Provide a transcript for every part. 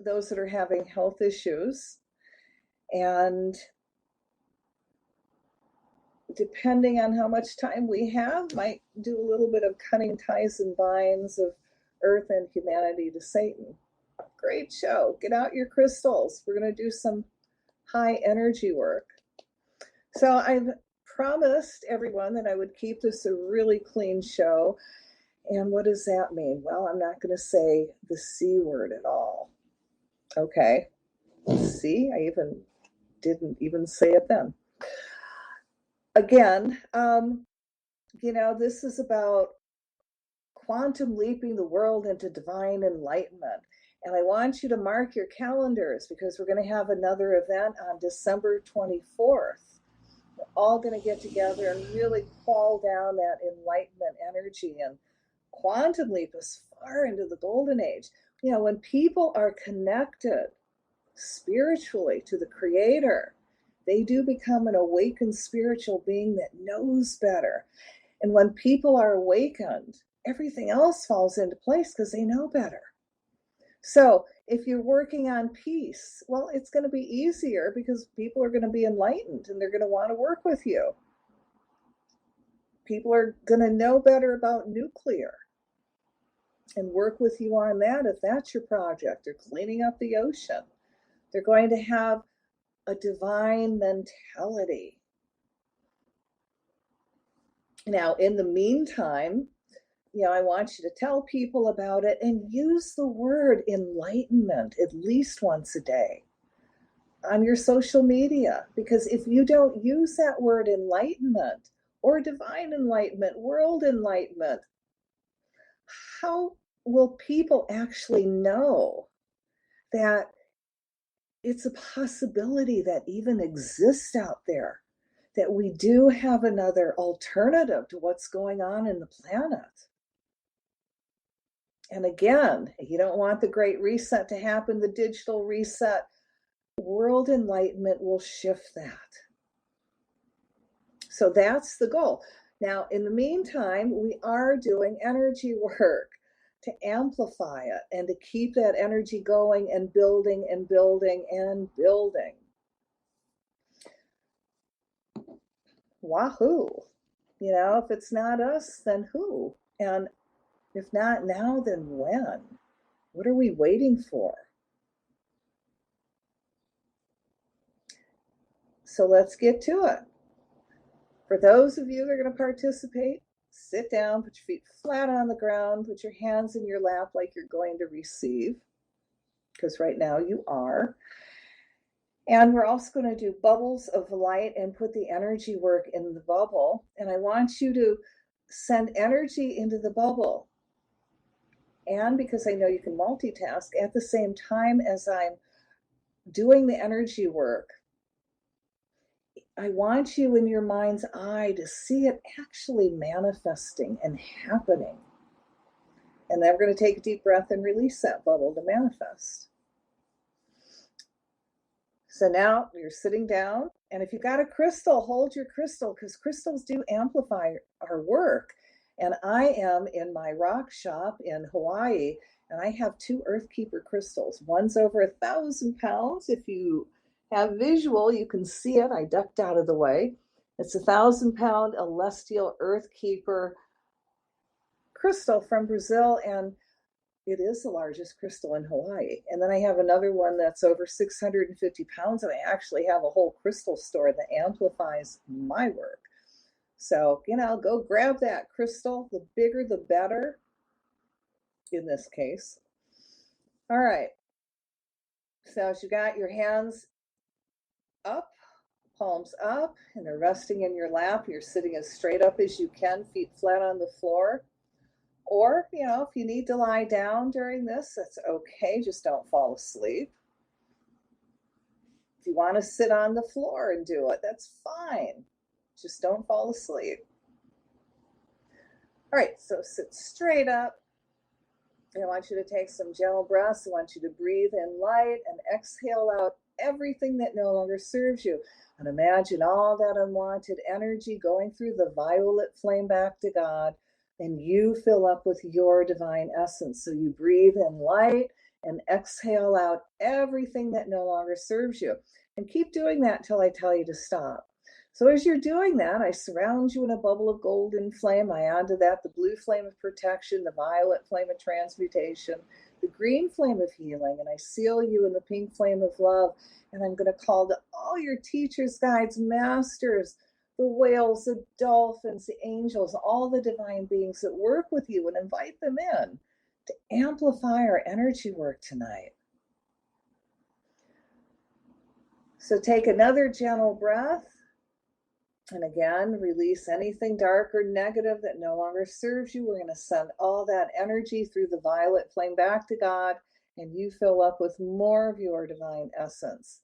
those that are having health issues. And depending on how much time we have, might do a little bit of cutting ties and binds of Earth and humanity to Satan. Great show. Get out your crystals. We're going to do some high energy work. So I've promised everyone that I would keep this a really clean show. And what does that mean? Well, I'm not going to say the C word at all. Okay. See, I didn't even say it then. Again, this is about quantum leaping the world into divine enlightenment. And I want you to mark your calendars because we're going to have another event on December 24th. We're all going to get together and really call down that enlightenment energy and quantum leap us far into the golden age. When people are connected spiritually to the Creator, they do become an awakened spiritual being that knows better. And when people are awakened, everything else falls into place because they know better. So if you're working on peace, well, it's going to be easier because people are going to be enlightened and they're going to want to work with you. People are going to know better about nuclear and work with you on that if that's your project, or cleaning up the ocean. They're going to have a divine mentality. Now, in the meantime, I want you to tell people about it and use the word enlightenment at least once a day on your social media. Because if you don't use that word enlightenment or divine enlightenment, world enlightenment, how will people actually know that it's a possibility that even exists out there, that we do have another alternative to what's going on in the planet? And again, you don't want the great reset to happen, the digital reset. World enlightenment will shift that. So that's the goal. Now, in the meantime, we are doing energy work to amplify it and to keep that energy going and building and building and building. Wahoo! If it's not us, then who? And if not now, then when? What are we waiting for? So let's get to it. For those of you that are going to participate, sit down, put your feet flat on the ground, put your hands in your lap like you're going to receive, because right now you are. And we're also going to do bubbles of light and put the energy work in the bubble. And I want you to send energy into the bubble. And because I know you can multitask, at the same time as I'm doing the energy work, I want you in your mind's eye to see it actually manifesting and happening. And then we're going to take a deep breath and release that bubble to manifest. So now you're sitting down, and if you've got a crystal, hold your crystal, because crystals do amplify our work. And I am in my rock shop in Hawaii, and I have 2 Earthkeeper crystals. One's over 1,000 pounds. If you have visual, you can see it. I ducked out of the way. It's a 1,000-pound celestial Earthkeeper crystal from Brazil, and it is the largest crystal in Hawaii. And then I have another one that's over 650 pounds, and I actually have a whole crystal store that amplifies my work. So, go grab that crystal. The bigger, the better in this case. All right. So as you got your hands up, palms up, and they're resting in your lap, you're sitting as straight up as you can, feet flat on the floor. Or, if you need to lie down during this, that's okay. Just don't fall asleep. If you want to sit on the floor and do it, that's fine. Just don't fall asleep. All right, so sit straight up. I want you to take some gentle breaths. I want you to breathe in light and exhale out everything that no longer serves you. And imagine all that unwanted energy going through the violet flame back to God. And you fill up with your divine essence. So you breathe in light and exhale out everything that no longer serves you. And keep doing that till I tell you to stop. So as you're doing that, I surround you in a bubble of golden flame. I add to that the blue flame of protection, the violet flame of transmutation, the green flame of healing, and I seal you in the pink flame of love. And I'm going to call to all your teachers, guides, masters, the whales, the dolphins, the angels, all the divine beings that work with you, and invite them in to amplify our energy work tonight. So take another gentle breath. And again, release anything dark or negative that no longer serves you. We're going to send all that energy through the violet flame back to God, and you fill up with more of your divine essence.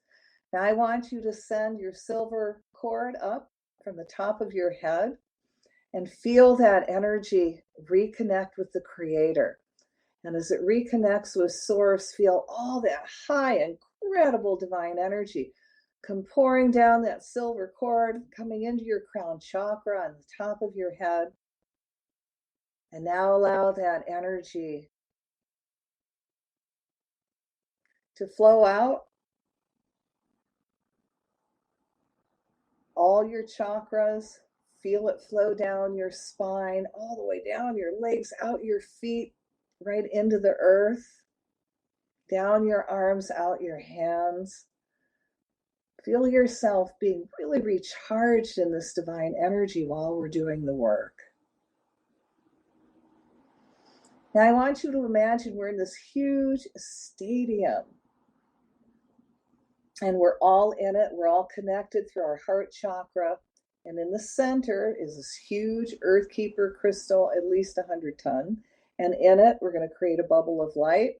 Now I want you to send your silver cord up from the top of your head and feel that energy reconnect with the Creator. And as it reconnects with Source, feel all that high, incredible divine energy come pouring down that silver cord, coming into your crown chakra on the top of your head. And now allow that energy to flow out all your chakras. Feel it flow down your spine, all the way down your legs, out your feet, right into the earth, down your arms, out your hands. Feel yourself being really recharged in this divine energy while we're doing the work. Now I want you to imagine we're in this huge stadium and we're all in it. We're all connected through our heart chakra. And in the center is this huge earth keeper crystal, at least 100 ton. And in it, we're going to create a bubble of light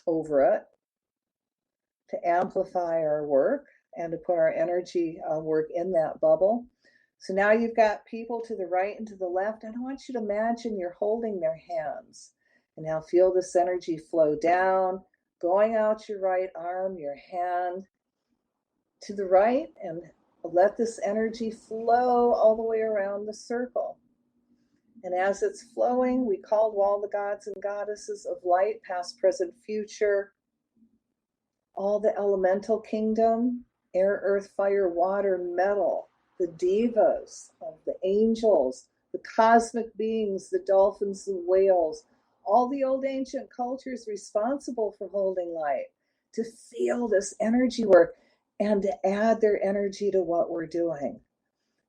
over it to amplify our work and to put our energy work in that bubble. So now you've got people to the right and to the left. And I want you to imagine you're holding their hands. And now feel this energy flow down, going out your right arm, your hand to the right, and let this energy flow all the way around the circle. And as it's flowing, we call to all the gods and goddesses of light, past, present, future, all the elemental kingdom, air, earth, fire, water, metal, the devas, the angels, the cosmic beings, the dolphins, the whales, all the old ancient cultures responsible for holding light, to feel this energy work and to add their energy to what we're doing.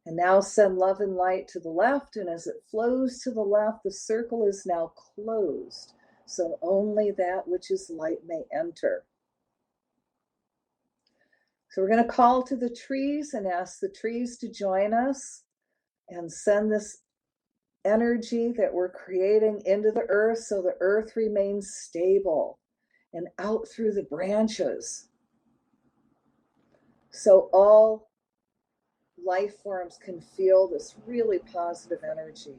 And now send love and light to the left, and as it flows to the left, the circle is now closed, so only that which is light may enter. So we're going to call to the trees and ask the trees to join us and send this energy that we're creating into the earth so the earth remains stable and out through the branches. So all life forms can feel this really positive energy.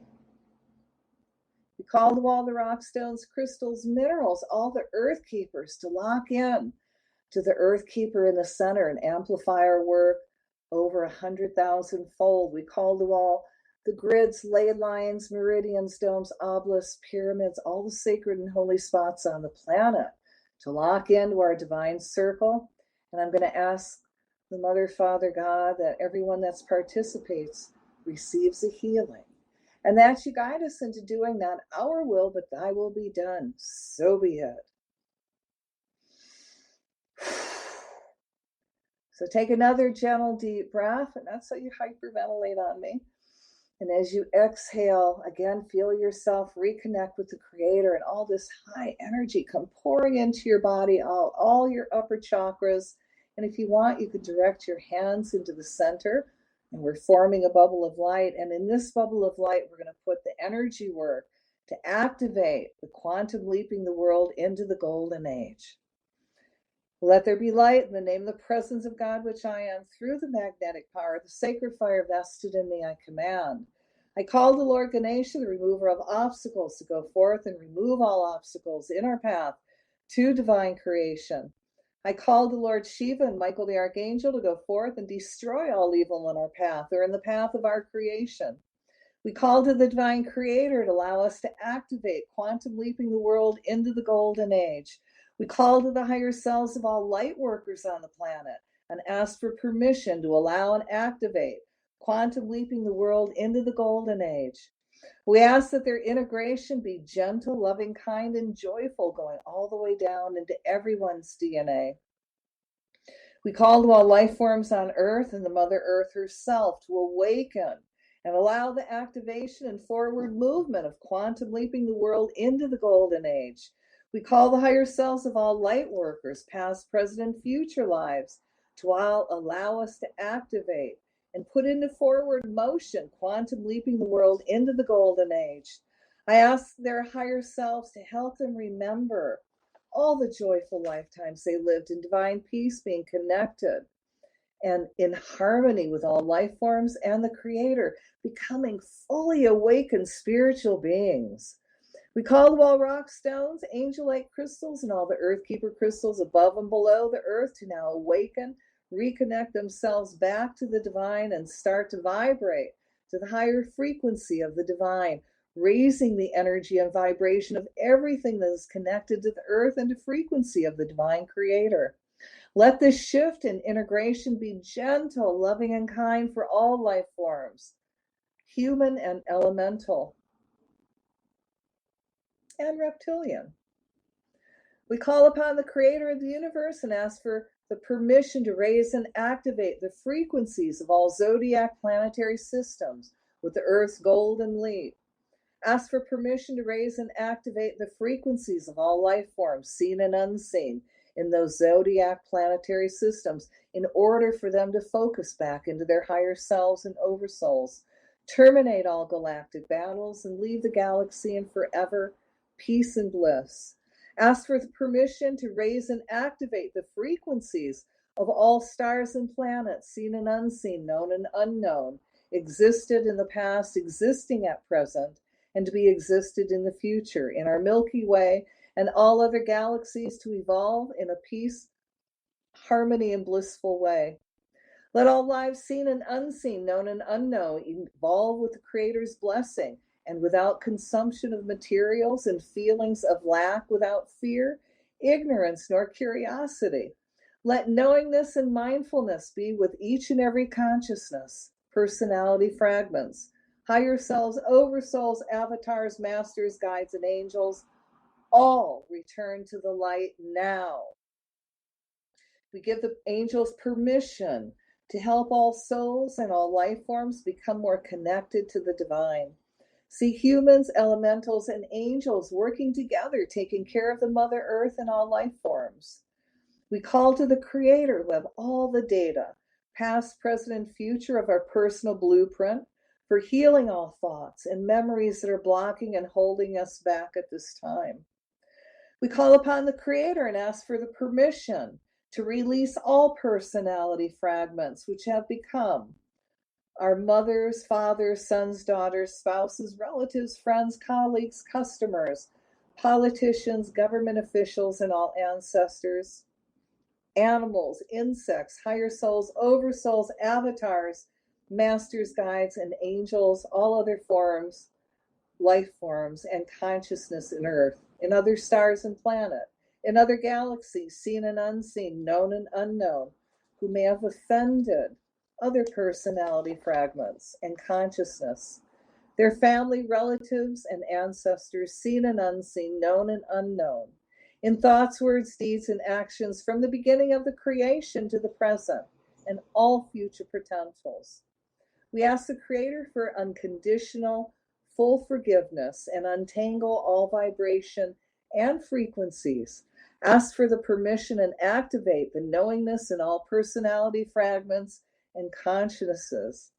We call to all the rock, stones, crystals, minerals, all the earth keepers to lock in to the earth keeper in the center and amplify our work over 100,000 fold. We call to all the grids, ley lines, meridians, domes, obelisks, pyramids, all the sacred and holy spots on the planet to lock into our divine circle. And I'm going to ask the Mother, Father, God, that everyone that participates receives a healing. And that you guide us into doing not our will, but thy will be done. So be it. So take another gentle, deep breath, and that's how you hyperventilate on me. And as you exhale, again, feel yourself reconnect with the Creator and all this high energy come pouring into your body, all your upper chakras. And if you want, you could direct your hands into the center, and we're forming a bubble of light. And in this bubble of light, we're going to put the energy work to activate the quantum leaping the world into the golden age. Let there be light in the name of the presence of God, which I am, through the magnetic power, the sacred fire vested in me, I command. I call the Lord Ganesha, the remover of obstacles, to go forth and remove all obstacles in our path to divine creation. I call the Lord Shiva and Michael the Archangel to go forth and destroy all evil in our path or in the path of our creation. We call to the divine creator to allow us to activate quantum leaping the world into the golden age. We call to the higher selves of all light workers on the planet and ask for permission to allow and activate quantum leaping the world into the golden age. We ask that their integration be gentle, loving, kind, and joyful, going all the way down into everyone's DNA. We call to all life forms on Earth and the Mother Earth herself to awaken and allow the activation and forward movement of quantum leaping the world into the golden age. We call the higher selves of all light workers, past, present, and future lives, to allow us to activate and put into forward motion quantum leaping the world into the golden age. I ask their higher selves to help them remember all the joyful lifetimes they lived in divine peace, being connected and in harmony with all life forms and the Creator, becoming fully awakened spiritual beings. We call to all rock stones, angel-like crystals, and all the earth keeper crystals above and below the earth to now awaken, reconnect themselves back to the divine, and start to vibrate to the higher frequency of the divine, raising the energy and vibration of everything that is connected to the earth and to frequency of the divine Creator. Let this shift and integration be gentle, loving, and kind for all life forms, human and elemental, and reptilian. We call upon the Creator of the universe and ask for the permission to raise and activate the frequencies of all zodiac planetary systems with the Earth's golden leap. Ask for permission to raise and activate the frequencies of all life forms, seen and unseen, in those zodiac planetary systems in order for them to focus back into their higher selves and oversouls, terminate all galactic battles, and leave the galaxy in forever peace and bliss. Ask for the permission to raise and activate the frequencies of all stars and planets, seen and unseen, known and unknown, existed in the past, existing at present, and to be existed in the future, in our Milky Way and all other galaxies, to evolve in a peace, harmony, and blissful way. Let all lives seen and unseen, known and unknown, evolve with the Creator's blessing and without consumption of materials and feelings of lack, without fear, ignorance, nor curiosity. Let knowingness and mindfulness be with each and every consciousness, personality fragments, higher selves, oversouls, avatars, masters, guides, and angels, all return to the light now. We give the angels permission to help all souls and all life forms become more connected to the divine. See humans, elementals, and angels working together, taking care of the Mother Earth and all life forms. We call to the Creator who have all the data, past, present, and future of our personal blueprint, for healing all thoughts and memories that are blocking and holding us back at this time. We call upon the Creator and ask for the permission to release all personality fragments which have become our mothers, fathers, sons, daughters, spouses, relatives, friends, colleagues, customers, politicians, government officials, and all ancestors, animals, insects, higher souls, oversouls, avatars, masters, guides, and angels, all other forms, life forms, and consciousness in Earth, in other stars and planets, in other galaxies, seen and unseen, known and unknown, who may have offended other personality fragments and consciousness, their family, relatives, and ancestors, seen and unseen, known and unknown, in thoughts, words, deeds, and actions from the beginning of the creation to the present, and all future potentials. We ask the Creator for unconditional, full forgiveness and untangle all vibration and frequencies. Ask for the permission and activate the knowingness in all personality fragments and consciousnesses.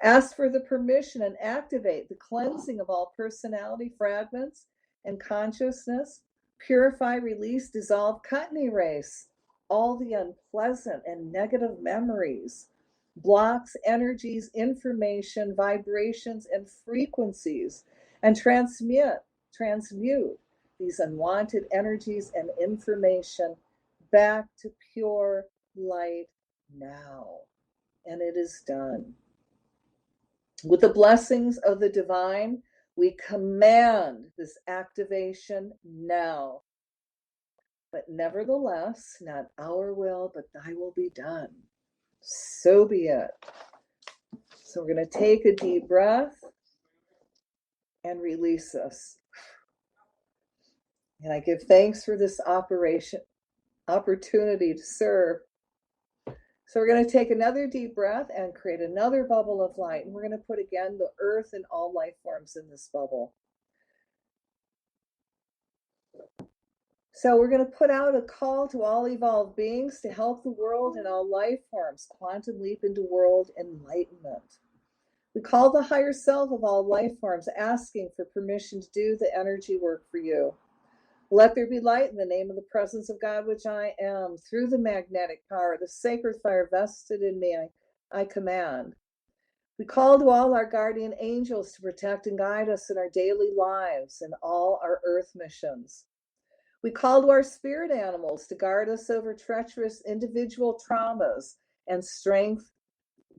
Ask for the permission and activate the cleansing of all personality fragments and consciousness. Purify, release, dissolve, cut, and erase all the unpleasant and negative memories, blocks, energies, information, vibrations, and frequencies, and transmute these unwanted energies and information back to pure light now. And it is done. With the blessings of the divine, we command this activation now. But nevertheless, not our will, but thy will be done. So be it. So we're going to take a deep breath and release this. And I give thanks for this opportunity to serve. So we're going to take another deep breath and create another bubble of light. And we're going to put again the earth and all life forms in this bubble. So we're going to put out a call to all evolved beings to help the world and all life forms quantum leap into world enlightenment. We call the higher self of all life forms, asking for permission to do the energy work for you. Let there be light in the name of the presence of God, which I am. Through the magnetic power, the sacred fire vested in me, I command. We call to all our guardian angels to protect and guide us in our daily lives and all our earth missions. We call to our spirit animals to guard us over treacherous individual traumas and strength,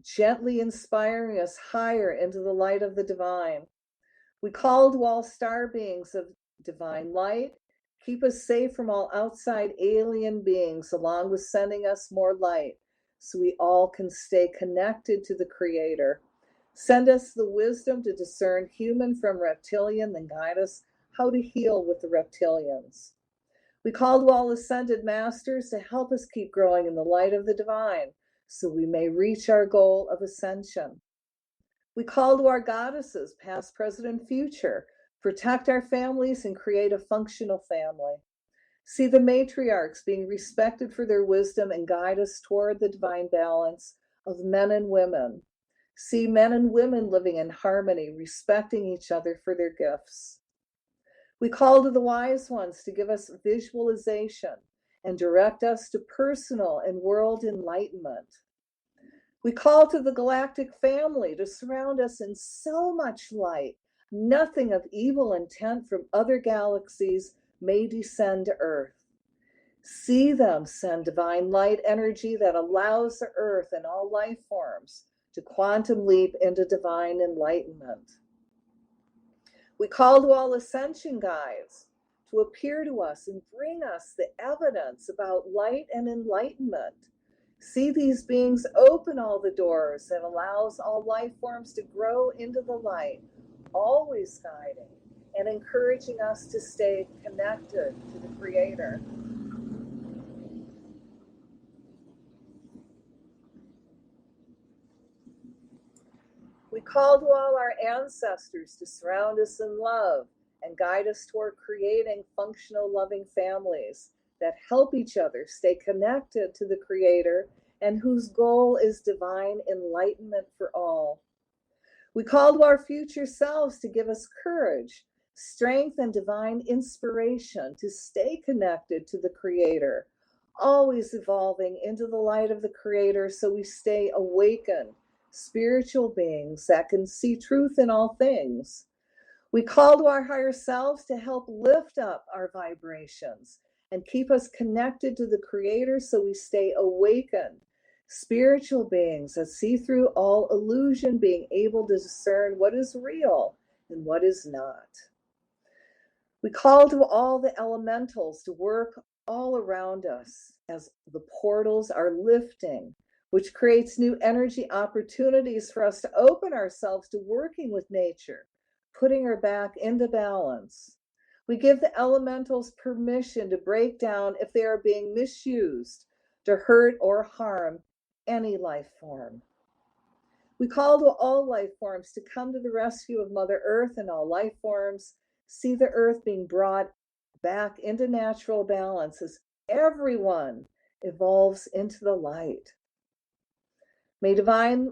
gently inspiring us higher into the light of the divine. We call to all star beings of divine light, keep us safe from all outside alien beings, along with sending us more light, so we all can stay connected to the Creator. Send us the wisdom to discern human from reptilian, then guide us how to heal with the reptilians. We call to all ascended masters to help us keep growing in the light of the divine, so we may reach our goal of ascension. We call to our goddesses, past, present, and future, protect our families and create a functional family. See the matriarchs being respected for their wisdom and guide us toward the divine balance of men and women. See men and women living in harmony, respecting each other for their gifts. We call to the wise ones to give us visualization and direct us to personal and world enlightenment. We call to the galactic family to surround us in so much light, nothing of evil intent from other galaxies may descend to Earth. See them send divine light energy that allows the Earth and all life forms to quantum leap into divine enlightenment. We call to all ascension guides to appear to us and bring us the evidence about light and enlightenment. See these beings open all the doors that allows all life forms to grow into the light, always guiding and encouraging us to stay connected to the Creator. We call to all our ancestors to surround us in love and guide us toward creating functional, loving families that help each other stay connected to the Creator and whose goal is divine enlightenment for all. We call to our future selves to give us courage, strength, and divine inspiration to stay connected to the Creator, always evolving into the light of the Creator so we stay awakened, spiritual beings that can see truth in all things. We call to our higher selves to help lift up our vibrations and keep us connected to the Creator so we stay awakened, spiritual beings that see through all illusion, being able to discern what is real and what is not. We call to all the elementals to work all around us as the portals are lifting, which creates new energy opportunities for us to open ourselves to working with nature, putting her back into balance. We give the elementals permission to break down if they are being misused to hurt or harm any life form. We call to all life forms to come to the rescue of Mother Earth and all life forms. See the earth being brought back into natural balance as everyone evolves into the light. May divine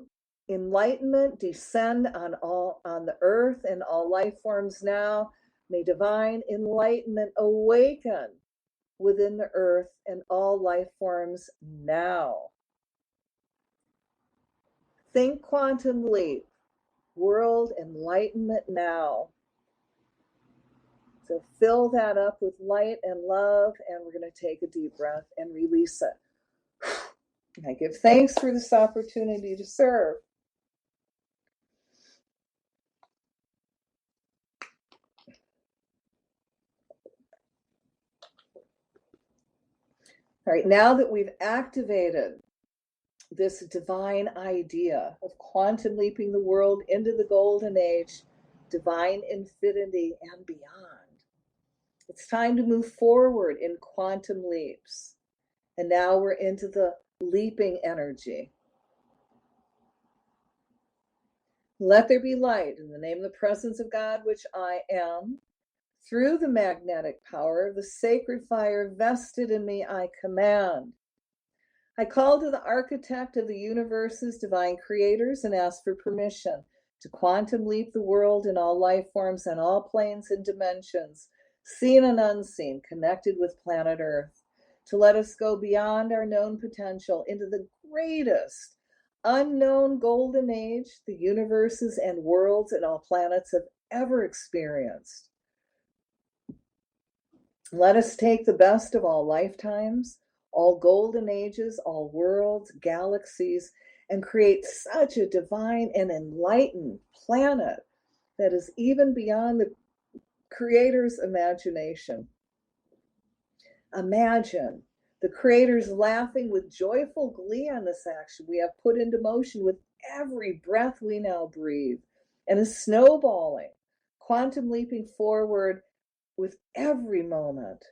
enlightenment descend on the earth and all life forms now. May divine enlightenment awaken within the earth and all life forms now. Think quantum leap, world enlightenment now. So fill that up with light and love, and we're going to take a deep breath and release it. And I give thanks for this opportunity to serve. All right, now that we've activated this divine idea of quantum leaping the world into the golden age, divine infinity and beyond, it's time to move forward in quantum leaps. And now we're into the leaping energy. Let there be light in the name of the presence of God, which I am. Through the magnetic power of the sacred fire vested in me, I command. I call to the architect of the universe's divine creators and ask for permission to quantum leap the world in all life forms and all planes and dimensions, seen and unseen, connected with planet Earth, to let us go beyond our known potential into the greatest unknown golden age the universes and worlds and all planets have ever experienced. Let us take the best of all lifetimes, all golden ages, all worlds, galaxies, and create such a divine and enlightened planet that is even beyond the Creator's imagination. Imagine the Creator's laughing with joyful glee on this action we have put into motion with every breath we now breathe, and is snowballing, quantum leaping forward with every moment.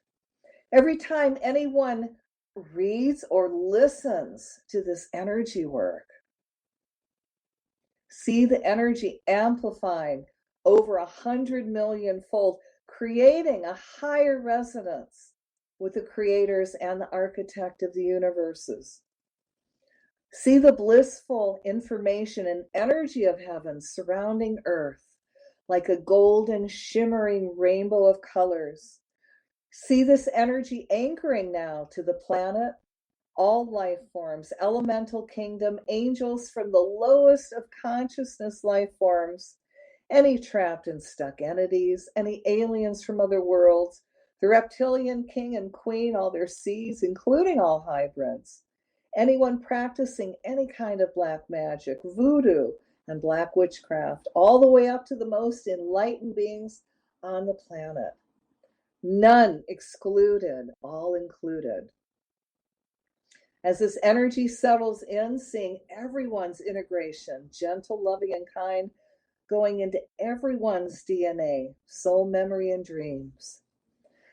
Every time anyone reads or listens to this energy work, see the energy amplifying over 100 million fold, creating a higher resonance with the creators and the architect of the universes. See the blissful information and energy of heaven surrounding Earth like a golden shimmering rainbow of colors. See this energy anchoring now to the planet, all life forms, elemental kingdom, angels from the lowest of consciousness life forms, any trapped and stuck entities, any aliens from other worlds, the reptilian king and queen, all their seeds, including all hybrids, anyone practicing any kind of black magic, voodoo, and black witchcraft, all the way up to the most enlightened beings on the planet. None excluded, all included. As this energy settles in, seeing everyone's integration, gentle, loving, and kind, going into everyone's DNA, soul, memory, and dreams.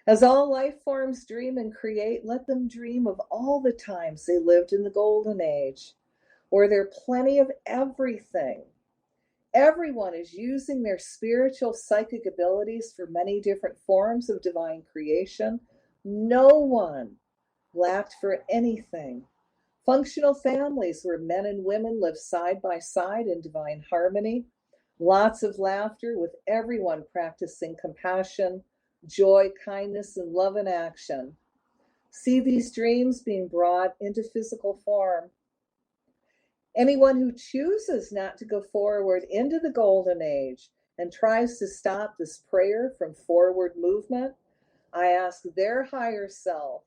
As all life forms dream and create, let them dream of all the times they lived in the golden age, where there are plenty of everything. Everyone is using their spiritual psychic abilities for many different forms of divine creation. No one lacked for anything. Functional families where men and women live side by side in divine harmony. Lots of laughter with everyone practicing compassion, joy, kindness, and love in action. See these dreams being brought into physical form. Anyone who chooses not to go forward into the golden age and tries to stop this prayer from forward movement, I ask their higher self,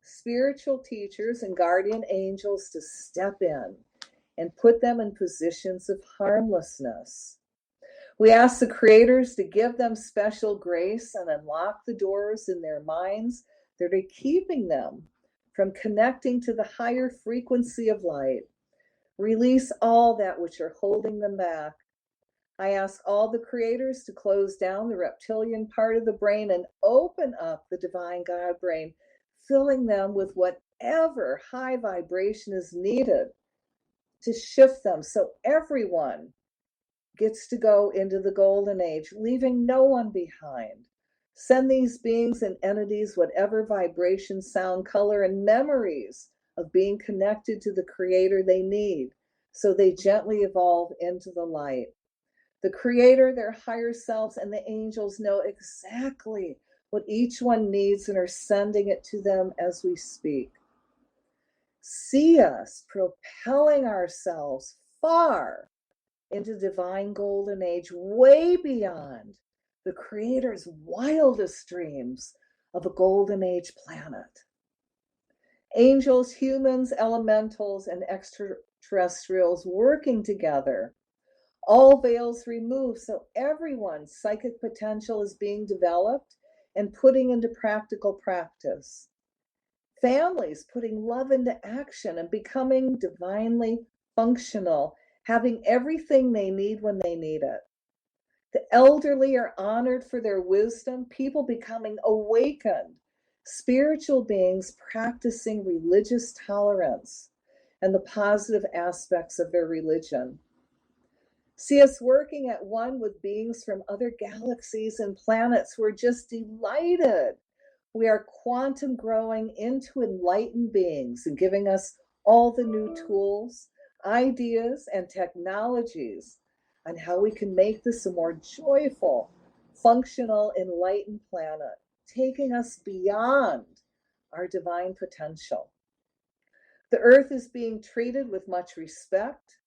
spiritual teachers and guardian angels, to step in and put them in positions of harmlessness. We ask the creators to give them special grace and unlock the doors in their minds that are keeping them from connecting to the higher frequency of light. Release all that which are holding them back. I ask all the creators to close down the reptilian part of the brain and open up the divine God brain, filling them with whatever high vibration is needed to shift them so everyone gets to go into the golden age, leaving no one behind. Send these beings and entities whatever vibration, sound, color, and memories of being connected to the Creator they need, so they gently evolve into the light. The Creator, their higher selves, and the angels know exactly what each one needs and are sending it to them as we speak. See us propelling ourselves far into divine golden age, way beyond the Creator's wildest dreams of a golden age planet. Angels, humans, elementals, and extraterrestrials working together. All veils removed so everyone's psychic potential is being developed and putting into practical practice. Families putting love into action and becoming divinely functional, having everything they need when they need it. The elderly are honored for their wisdom, people becoming awakened, spiritual beings practicing religious tolerance and the positive aspects of their religion. See us working at one with beings from other galaxies and planets. We're just delighted. We are quantum growing into enlightened beings and giving us all the new tools, ideas, and technologies on how we can make this a more joyful, functional, enlightened planet, taking us beyond our divine potential. The earth is being treated with much respect.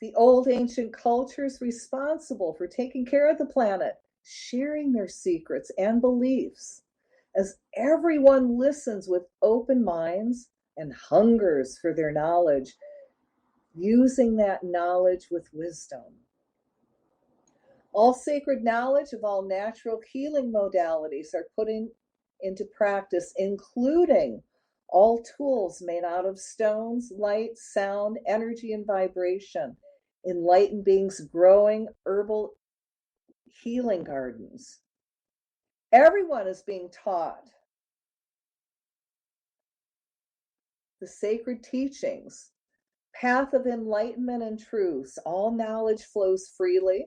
The old ancient cultures responsible for taking care of the planet, sharing their secrets and beliefs. As everyone listens with open minds and hungers for their knowledge, using that knowledge with wisdom. All sacred knowledge of all natural healing modalities are put into practice, including all tools made out of stones, light, sound, energy, and vibration. Enlightened beings growing herbal healing gardens. Everyone is being taught the sacred teachings, path of enlightenment and truth. All knowledge flows freely.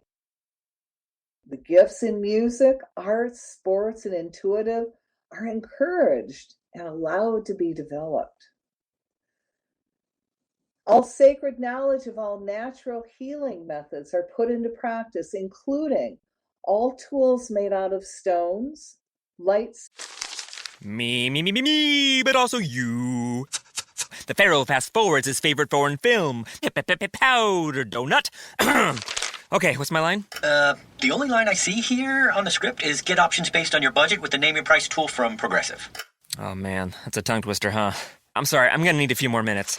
The gifts in music, arts, sports, and intuitive are encouraged and allowed to be developed. All sacred knowledge of all natural healing methods are put into practice, including all tools made out of stones, lights. Me, but also you. The Pharaoh fast forwards his favorite foreign film, Powder Donut. Okay, what's my line? The only line I see here on the script is get options based on your budget with the Name Your Price tool from Progressive. Oh man, that's a tongue twister, huh? I'm sorry, I'm gonna need a few more minutes.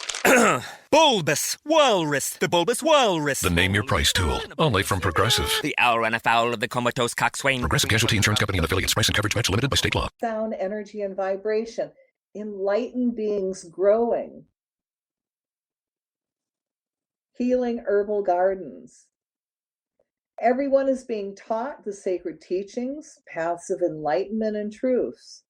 Bulbous Walrus, the Bulbous Walrus. The Name Your Price tool, only from Progressive. The owl ran afoul of the comatose coxswain. Progressive Casualty Insurance Company and affiliates. Price and coverage match limited by state law. Sound, energy, and vibration. Enlightened beings growing. Healing herbal gardens. Everyone is being taught the sacred teachings, paths of enlightenment and truths.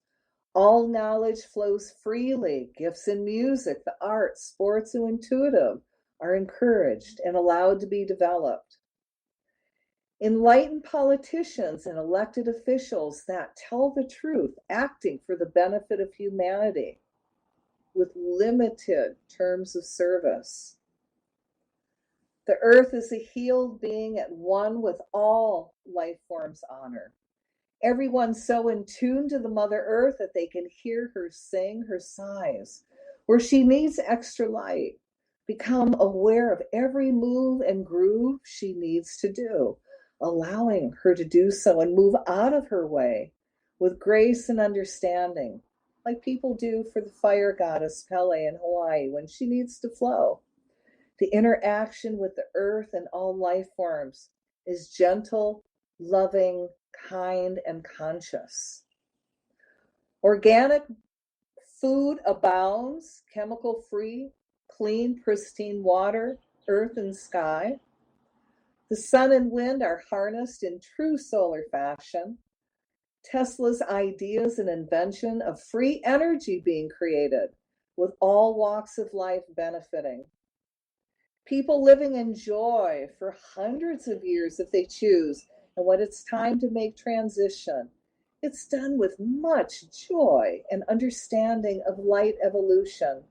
All knowledge flows freely. Gifts in music, the arts, sports, and intuitive are encouraged and allowed to be developed. Enlightened politicians and elected officials that tell the truth, acting for the benefit of humanity with limited terms of service. The earth is a healed being at one with all life forms honor. Everyone so in tune to the Mother Earth that they can hear her sing her sighs. Where she needs extra light, become aware of every move and groove she needs to do, allowing her to do so and move out of her way with grace and understanding, like people do for the fire goddess Pele in Hawaii when she needs to flow. The interaction with the earth and all life forms is gentle, loving, kind, and conscious. Organic food abounds, chemical-free, clean, pristine water, earth, and sky. The sun and wind are harnessed in true solar fashion. Tesla's ideas and invention of free energy being created, with all walks of life benefiting. People living in joy for hundreds of years if they choose, and when it's time to make transition, it's done with much joy and understanding of light evolution.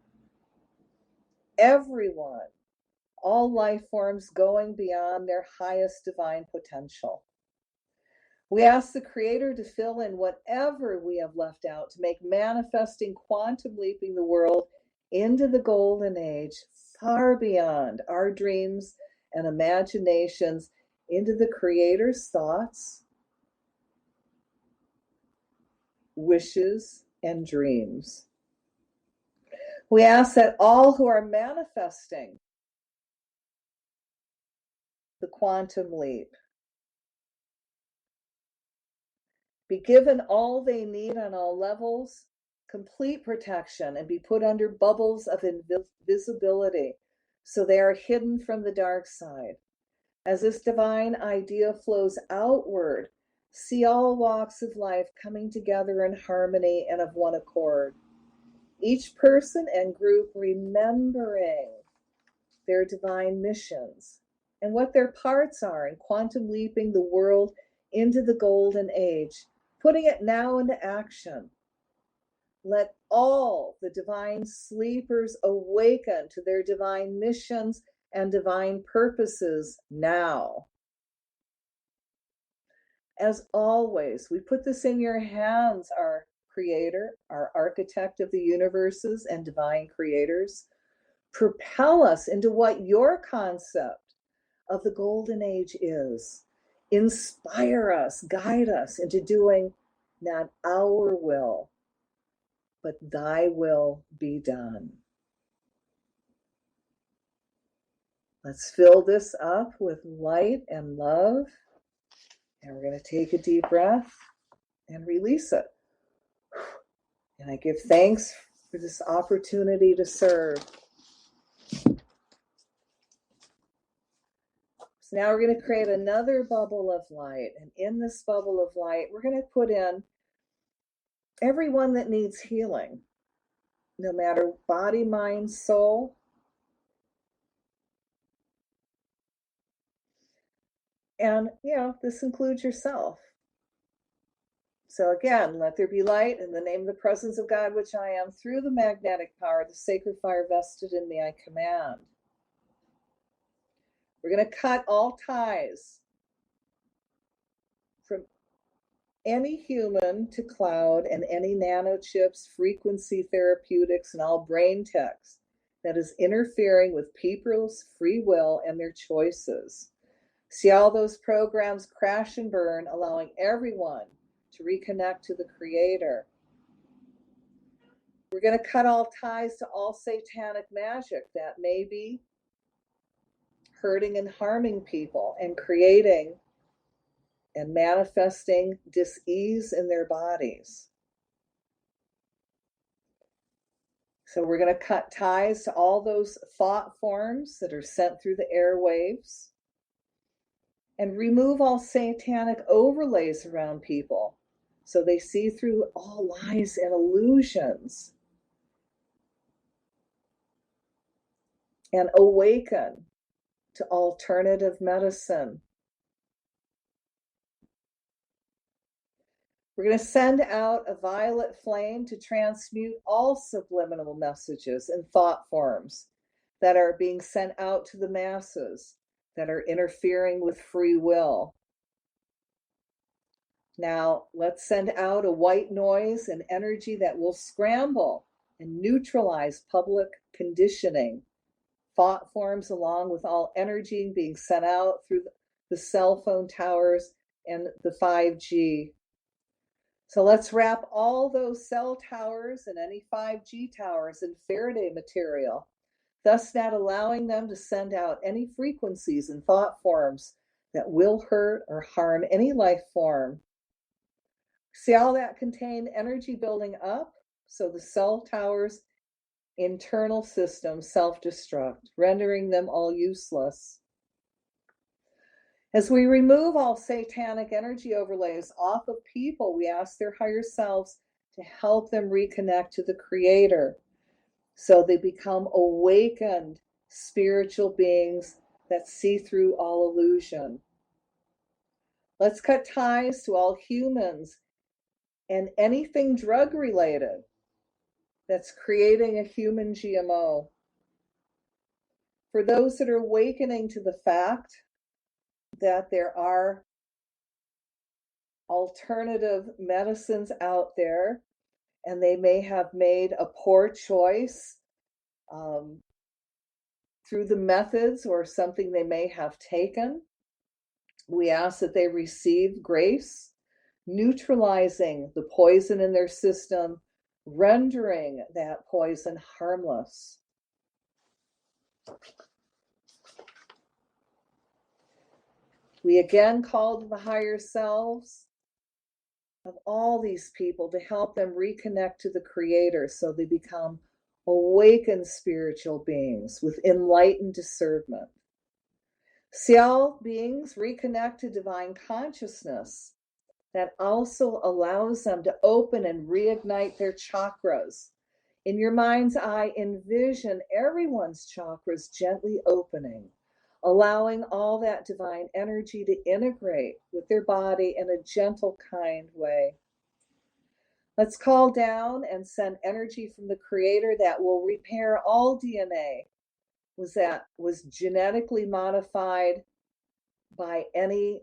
Everyone, all life forms going beyond their highest divine potential. We ask the Creator to fill in whatever we have left out to make manifesting quantum leaping the world into the golden age, far beyond our dreams and imaginations, into the Creator's thoughts, wishes, and dreams. We ask that all who are manifesting the quantum leap be given all they need on all levels, complete protection, and be put under bubbles of invisibility so they are hidden from the dark side. As this divine idea flows outward, see all walks of life coming together in harmony and of one accord. Each person and group remembering their divine missions and what their parts are in quantum leaping the world into the golden age, putting it now into action. Let all the divine sleepers awaken to their divine missions and divine purposes now. As always, we put this in your hands, our creator, our architect of the universes and divine creators. Propel us into what your concept of the golden age is. Inspire us, guide us into doing not our will, but thy will be done. Let's fill this up with light and love. And we're going to take a deep breath and release it. And I give thanks for this opportunity to serve. So now we're going to create another bubble of light. And in this bubble of light, we're going to put in everyone that needs healing, no matter body, mind, soul. And, this includes yourself. So again, let there be light in the name of the presence of God, which I am, through the magnetic power, the sacred fire vested in me, I command. We're going to cut all ties from any human to cloud and any nanochips, frequency therapeutics, and all brain techs that is interfering with people's free will and their choices. See all those programs crash and burn, allowing everyone to reconnect to the Creator. We're going to cut all ties to all satanic magic that may be hurting and harming people and creating and manifesting dis-ease in their bodies. So we're going to cut ties to all those thought forms that are sent through the airwaves and remove all satanic overlays around people so they see through all lies and illusions and awaken to alternative medicine. We're going to send out a violet flame to transmute all subliminal messages and thought forms that are being sent out to the masses that are interfering with free will. Now, let's send out a white noise and energy that will scramble and neutralize public conditioning, thought forms, along with all energy being sent out through the cell phone towers and the 5G. So let's wrap all those cell towers and any 5G towers in Faraday material, thus not allowing them to send out any frequencies and thought forms that will hurt or harm any life form. See all that contained energy building up, so the cell towers' internal system self-destruct, rendering them all useless. As we remove all satanic energy overlays off of people, we ask their higher selves to help them reconnect to the Creator so they become awakened spiritual beings that see through all illusion. Let's cut ties to all humans and anything drug-related that's creating a human GMO. For those that are awakening to the fact that there are alternative medicines out there and they may have made a poor choice through the methods or something they may have taken, we ask that they receive grace, neutralizing the poison in their system, rendering that poison harmless. We again call to the higher selves of all these people to help them reconnect to the Creator so they become awakened spiritual beings with enlightened discernment. See, all beings reconnect to divine consciousness that also allows them to open and reignite their chakras. In your mind's eye, envision everyone's chakras gently opening, allowing all that divine energy to integrate with their body in a gentle, kind way. Let's call down and send energy from the Creator that will repair all DNA that was genetically modified by any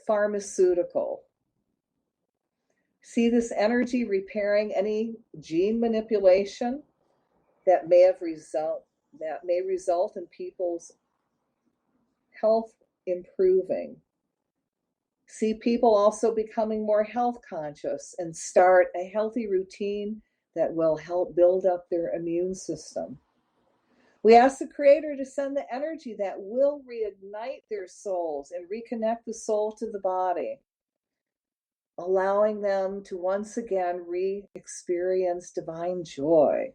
pharmaceutical. See this energy repairing any gene manipulation that may result in people's health improving. See people also becoming more health conscious and start a healthy routine that will help build up their immune system. We ask the Creator to send the energy that will reignite their souls and reconnect the soul to the body, allowing them to once again re-experience divine joy.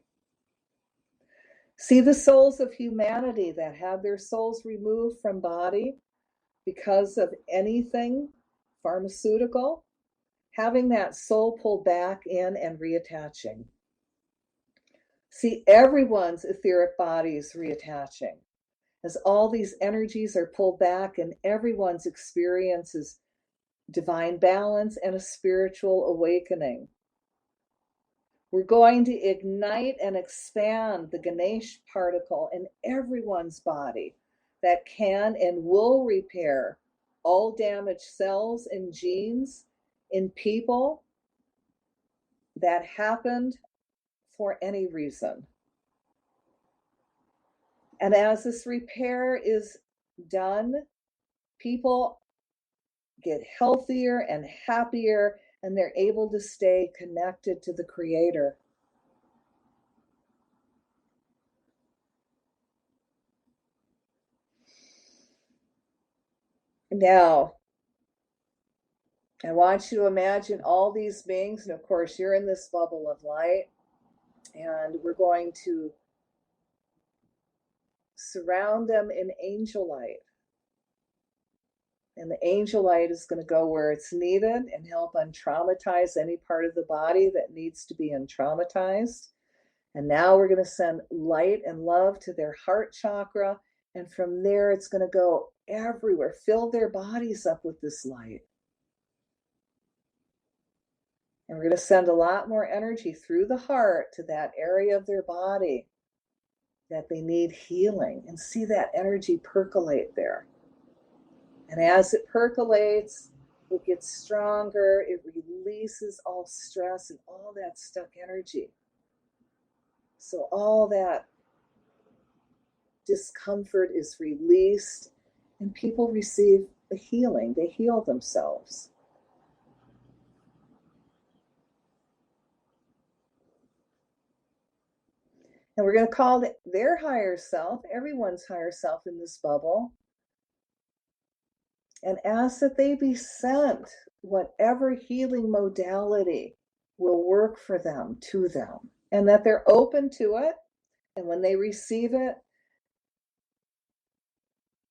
See the souls of humanity that have their souls removed from body because of anything pharmaceutical, having that soul pulled back in and reattaching. See everyone's etheric bodies reattaching as all these energies are pulled back and everyone's experiences divine balance and a spiritual awakening. We're going to ignite and expand the Ganesh particle in everyone's body that can and will repair all damaged cells and genes in people that happened for any reason. And as this repair is done, people get healthier and happier, and they're able to stay connected to the Creator. Now, I want you to imagine all these beings, and of course, you're in this bubble of light, and we're going to surround them in angel light. And the angel light is going to go where it's needed and help untraumatize any part of the body that needs to be untraumatized. And now we're going to send light and love to their heart chakra. And from there, it's going to go everywhere, fill their bodies up with this light. And we're going to send a lot more energy through the heart to that area of their body that they need healing, and see that energy percolate there. And as it percolates, it gets stronger. It releases all stress and all that stuck energy. So all that discomfort is released, and people receive the healing. They heal themselves. And we're going to call their higher self, everyone's higher self in this bubble, and ask that they be sent whatever healing modality will work for them, to them, and that they're open to it. And when they receive it,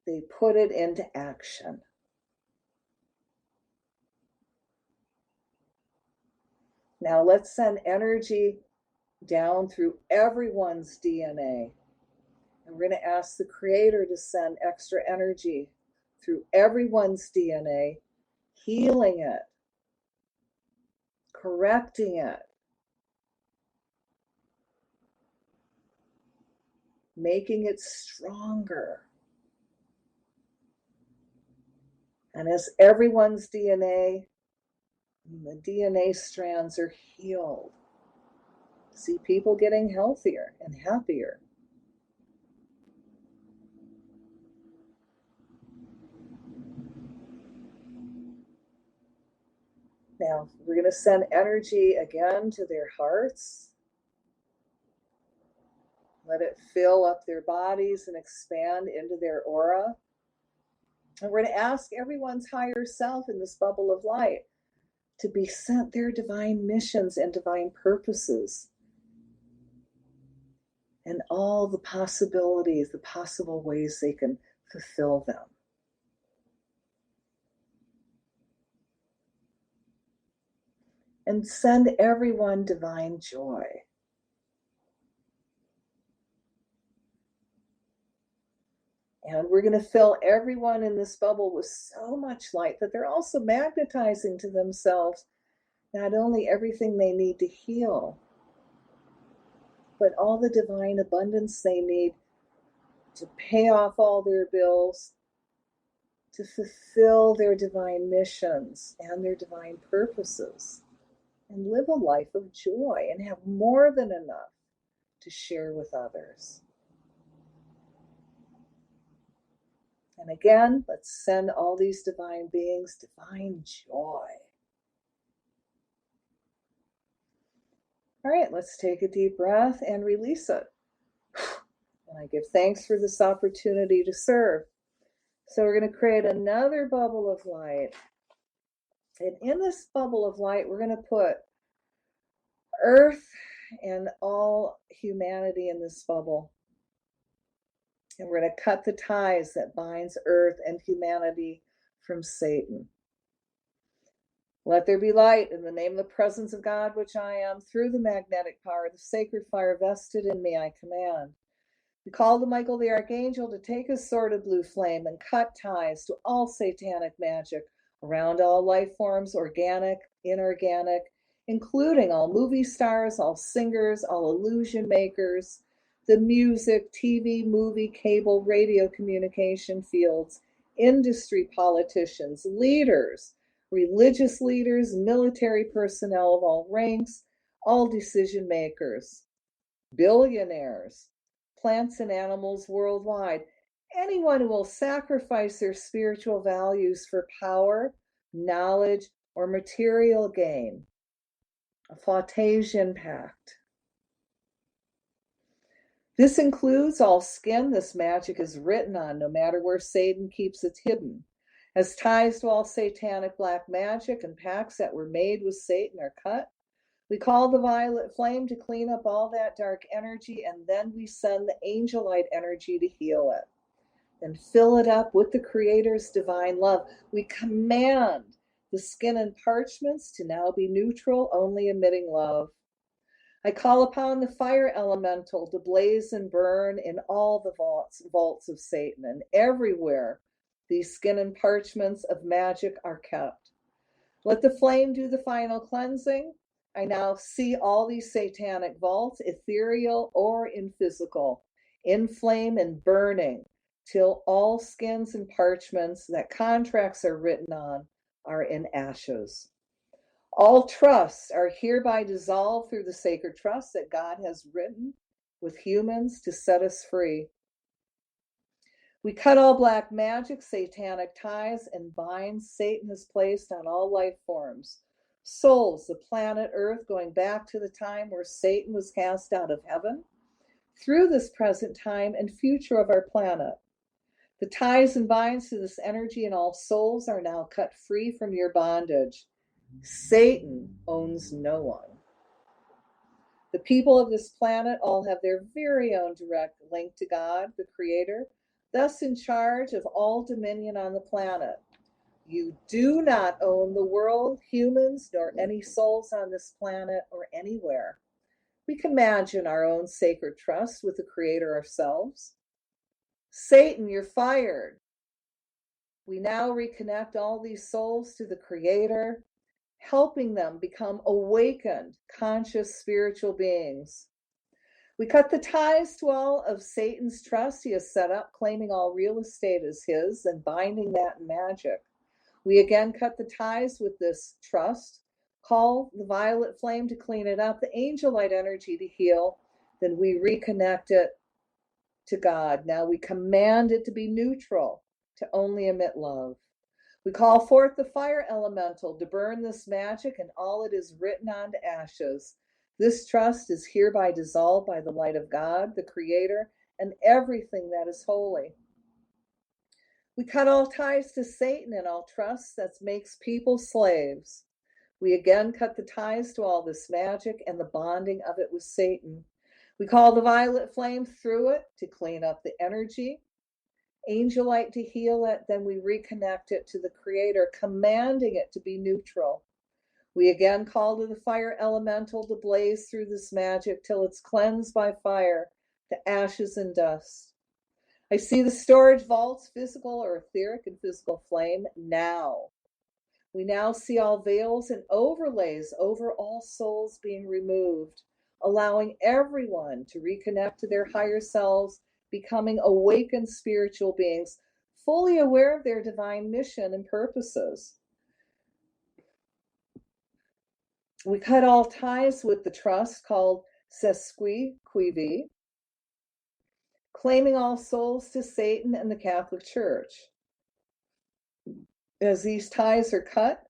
they put it into action. Now let's send energy down through everyone's DNA. And we're going to ask the Creator to send extra energy through everyone's DNA, healing it, correcting it, making it stronger. And as everyone's DNA, the DNA strands are healed, see people getting healthier and happier. Now, we're going to send energy again to their hearts. Let it fill up their bodies and expand into their aura. And we're going to ask everyone's higher self in this bubble of light to be sent their divine missions and divine purposes, and all the possibilities, the possible ways they can fulfill them. And send everyone divine joy. And we're going to fill everyone in this bubble with so much light that they're also magnetizing to themselves not only everything they need to heal, but all the divine abundance they need to pay off all their bills, to fulfill their divine missions and their divine purposes, and live a life of joy and have more than enough to share with others. And again, let's send all these divine beings divine joy. All right, let's take a deep breath and release it. And I give thanks for this opportunity to serve. So we're going to create another bubble of light. And in this bubble of light, we're going to put Earth and all humanity in this bubble. And we're going to cut the ties that binds Earth and humanity from Satan. Let there be light in the name of the presence of God, which I am, through the magnetic power, the sacred fire vested in me, I command. We call to Michael the Archangel to take his sword of blue flame and cut ties to all satanic magic around all life forms, organic, inorganic, including all movie stars, all singers, all illusion makers, the music, TV, movie, cable, radio communication fields, industry politicians, leaders, religious leaders, military personnel of all ranks, all decision makers, billionaires, plants and animals worldwide, anyone who will sacrifice their spiritual values for power, knowledge, or material gain. A Phautasian pact. This includes all skin this magic is written on, no matter where Satan keeps it hidden. As ties to all satanic black magic and pacts that were made with Satan are cut, we call the violet flame to clean up all that dark energy, and then we send the angel light energy to heal it. Then fill it up with the Creator's divine love. We command the skin and parchments to now be neutral, only emitting love. I call upon the fire elemental to blaze and burn in all the vaults of Satan, and everywhere these skin and parchments of magic are kept. Let the flame do the final cleansing. I now see all these satanic vaults, ethereal or in physical, in flame and burning, till all skins and parchments that contracts are written on are in ashes. All trusts are hereby dissolved through the sacred trust that God has written with humans to set us free. We cut all black magic, satanic ties, and binds Satan has placed on all life forms. Souls, the planet Earth, going back to the time where Satan was cast out of heaven, through this present time and future of our planet. The ties and binds to this energy and all souls are now cut free from your bondage. Satan owns no one. The people of this planet all have their very own direct link to God, the Creator, thus in charge of all dominion on the planet. You do not own the world, humans, nor any souls on this planet or anywhere. We can imagine our own sacred trust with the Creator ourselves. Satan, you're fired. We now reconnect all these souls to the Creator, helping them become awakened, conscious spiritual beings. We cut the ties to all of Satan's trust he has set up, claiming all real estate as his and binding that in magic. We again cut the ties with this trust, call the violet flame to clean it up, the angel light energy to heal, then we reconnect it to God. Now we command it to be neutral, to only emit love. We call forth the fire elemental to burn this magic and all it is written on to ashes. This trust is hereby dissolved by the light of God, the Creator, and everything that is holy. We cut all ties to Satan and all trusts that makes people slaves. We again cut the ties to all this magic and the bonding of it with Satan. We call the violet flame through it to clean up the energy, angel light to heal it, then we reconnect it to the Creator, commanding it to be neutral. We again call to the fire elemental to blaze through this magic till it's cleansed by fire to ashes and dust. I see the storage vaults, physical or etheric and physical flame now. We now see all veils and overlays over all souls being removed, allowing everyone to reconnect to their higher selves, becoming awakened spiritual beings, fully aware of their divine mission and purposes. We cut all ties with the trust called sesqui quivi, claiming all souls to Satan and the Catholic Church. As these ties are cut,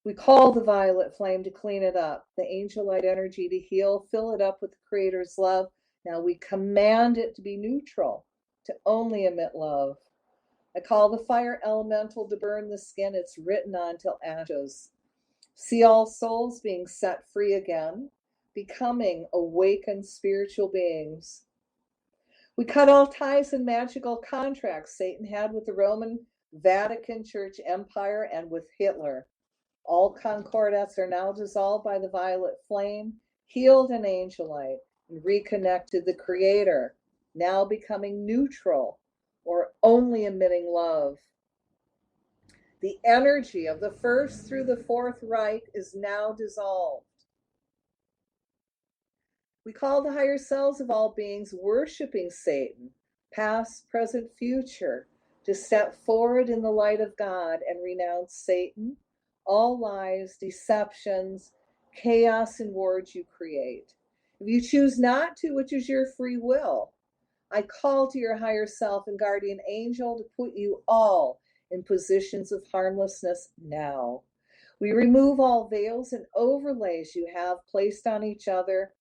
we call the violet flame to clean it up, the angel light energy to heal, fill it up with the Creator's love. Now we command it to be neutral, to only emit love. I call the fire elemental to burn the skin it's written on till ashes. See all souls being set free again, becoming awakened spiritual beings. We cut all ties and magical contracts Satan had with the Roman Vatican Church Empire and with Hitler. All concordats are now dissolved by the violet flame, healed in angel light, and reconnected the Creator, now becoming neutral or only emitting love. The energy of the first through the fourth Reich is now dissolved. We call the higher selves of all beings worshiping Satan, past, present, future, to step forward in the light of God and renounce Satan, all lies, deceptions, chaos, and wars you create. If you choose not to, which is your free will, I call to your higher self and guardian angel to put you all in positions of harmlessness now. We remove all veils and overlays you have placed on each other.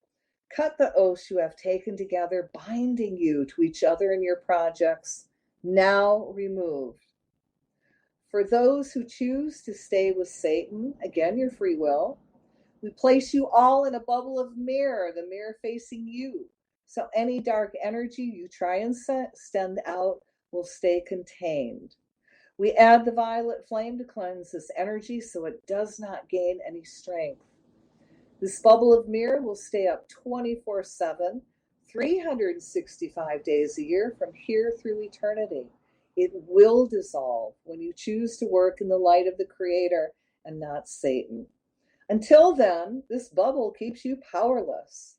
Cut the oaths you have taken together, binding you to each other in your projects, now removed. For those who choose to stay with Satan, again, your free will, we place you all in a bubble of mirror, the mirror facing you. So any dark energy you try and send out will stay contained. We add the violet flame to cleanse this energy so it does not gain any strength. This bubble of mirror will stay up 24/7, 365 days a year from here through eternity. It will dissolve when you choose to work in the light of the Creator and not Satan. Until then, this bubble keeps you powerless.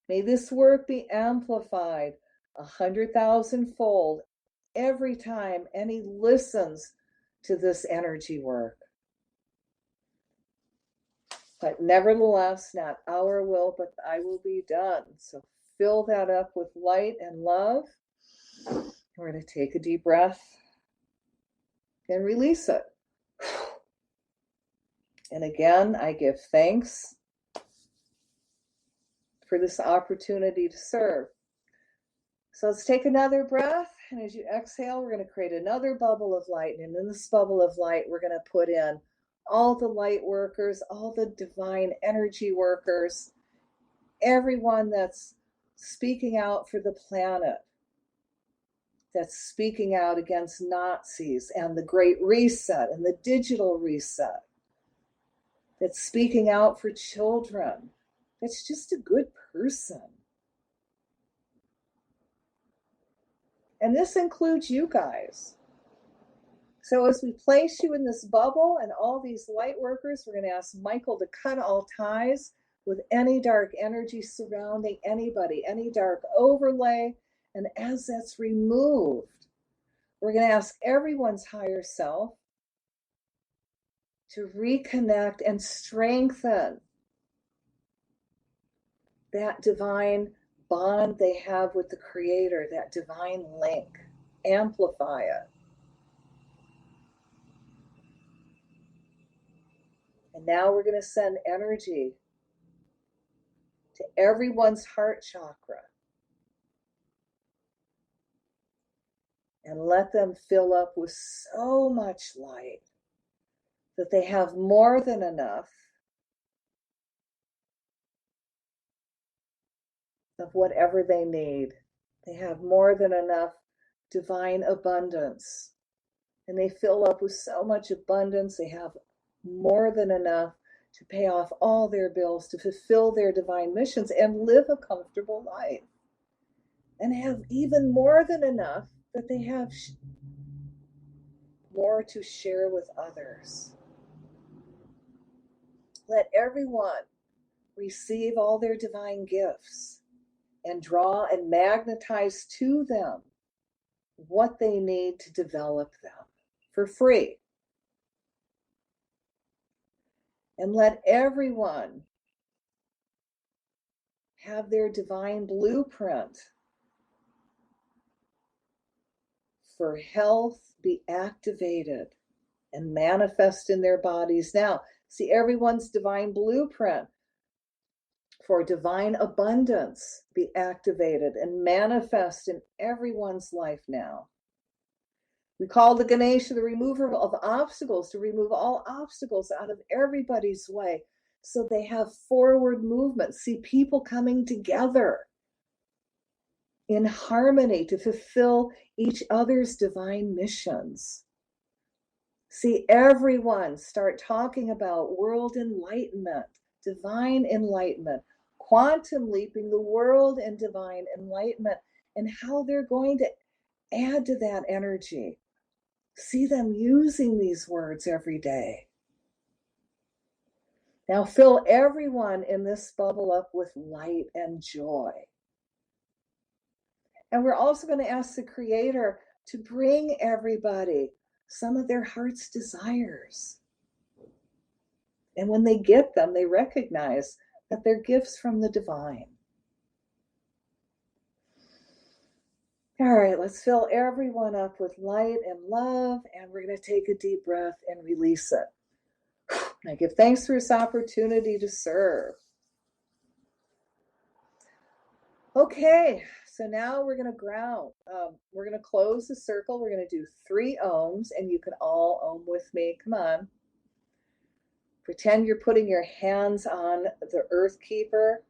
May this work be amplified 100,000-fold every time any listens to this energy work. But nevertheless, not our will, but thy will be done. So fill that up with light and love. We're going to take a deep breath and release it. And again, I give thanks for this opportunity to serve. So let's take another breath. And as you exhale, we're going to create another bubble of light. And in this bubble of light, we're going to put in all the light workers, all the divine energy workers, everyone that's speaking out for the planet, that's speaking out against Nazis and the Great Reset and the digital reset, that's speaking out for children, that's just a good person. And this includes you guys. So as we place you in this bubble and all these light workers, we're going to ask Michael to cut all ties with any dark energy surrounding anybody, any dark overlay. And as that's removed, we're going to ask everyone's higher self to reconnect and strengthen that divine bond they have with the Creator, that divine link. Amplify it. And now we're going to send energy to everyone's heart chakra and let them fill up with so much light, that they have more than enough of whatever they need. They have more than enough divine abundance. And they fill up with so much abundance. They have more than enough to pay off all their bills, to fulfill their divine missions and live a comfortable life. And have even more than enough that they have more to share with others. Let everyone receive all their divine gifts and draw and magnetize to them what they need to develop them for free. And let everyone have their divine blueprint for health be activated and manifest in their bodies now. See, everyone's divine blueprint for divine abundance be activated and manifest in everyone's life now. We call the Ganesha the remover of obstacles, to remove all obstacles out of everybody's way so they have forward movement. See people coming together in harmony to fulfill each other's divine missions. See everyone start talking about world enlightenment, divine enlightenment, quantum leaping the world and divine enlightenment, and how they're going to add to that energy. See them using these words every day. Now fill everyone in this bubble up with light and joy. And we're also going to ask the Creator to bring everybody some of their heart's desires. And when they get them, they recognize that they're gifts from the divine. All right, let's fill everyone up with light and love, and we're going to take a deep breath and release it. I give thanks for this opportunity to serve. Okay, so now we're going to ground. We're going to close the circle. We're going to do 3 ohms, and you can all ohm with me. Come on. Pretend you're putting your hands on the Earth Keeper.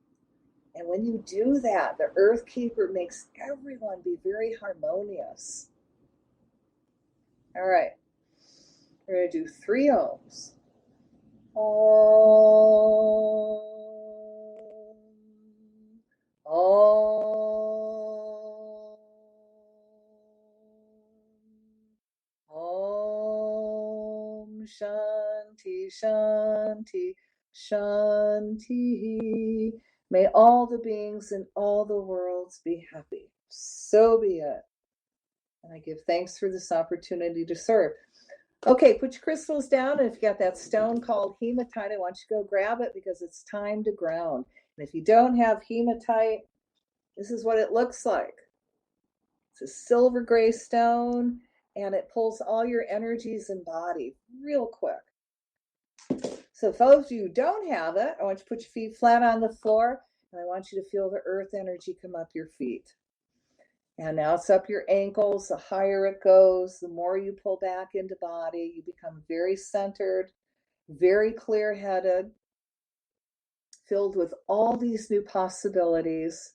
And when you do that, the Earth Keeper makes everyone be very harmonious. All right. We're going to do 3 ohms. Om. Om. Om. Shanti, Shanti, Shanti. May all the beings in all the worlds be happy. So be it. And I give thanks for this opportunity to serve. Okay, put your crystals down. And if you got that stone called hematite, I want you to go grab it because it's time to ground. And if you don't have hematite, this is what it looks like. It's a silver gray stone, and it pulls all your energies and body real quick. So for those of you who don't have it, I want you to put your feet flat on the floor, and I want you to feel the earth energy come up your feet. And now it's up your ankles. The higher it goes, the more you pull back into body. You become very centered, very clear-headed, filled with all these new possibilities.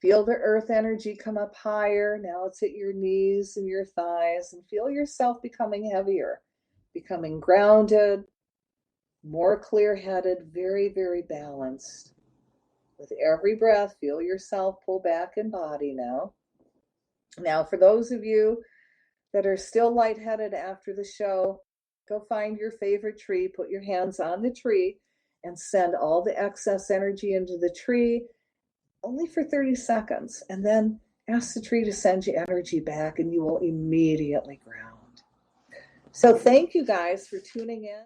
Feel the earth energy come up higher. Now it's at your knees and your thighs, and feel yourself becoming heavier, becoming grounded, more clear-headed, very, very balanced. With every breath, feel yourself pull back in body now. Now, for those of you that are still lightheaded after the show, go find your favorite tree, put your hands on the tree, and send all the excess energy into the tree, only for 30 seconds. And then ask the tree to send you energy back, and you will immediately ground. So thank you guys for tuning in.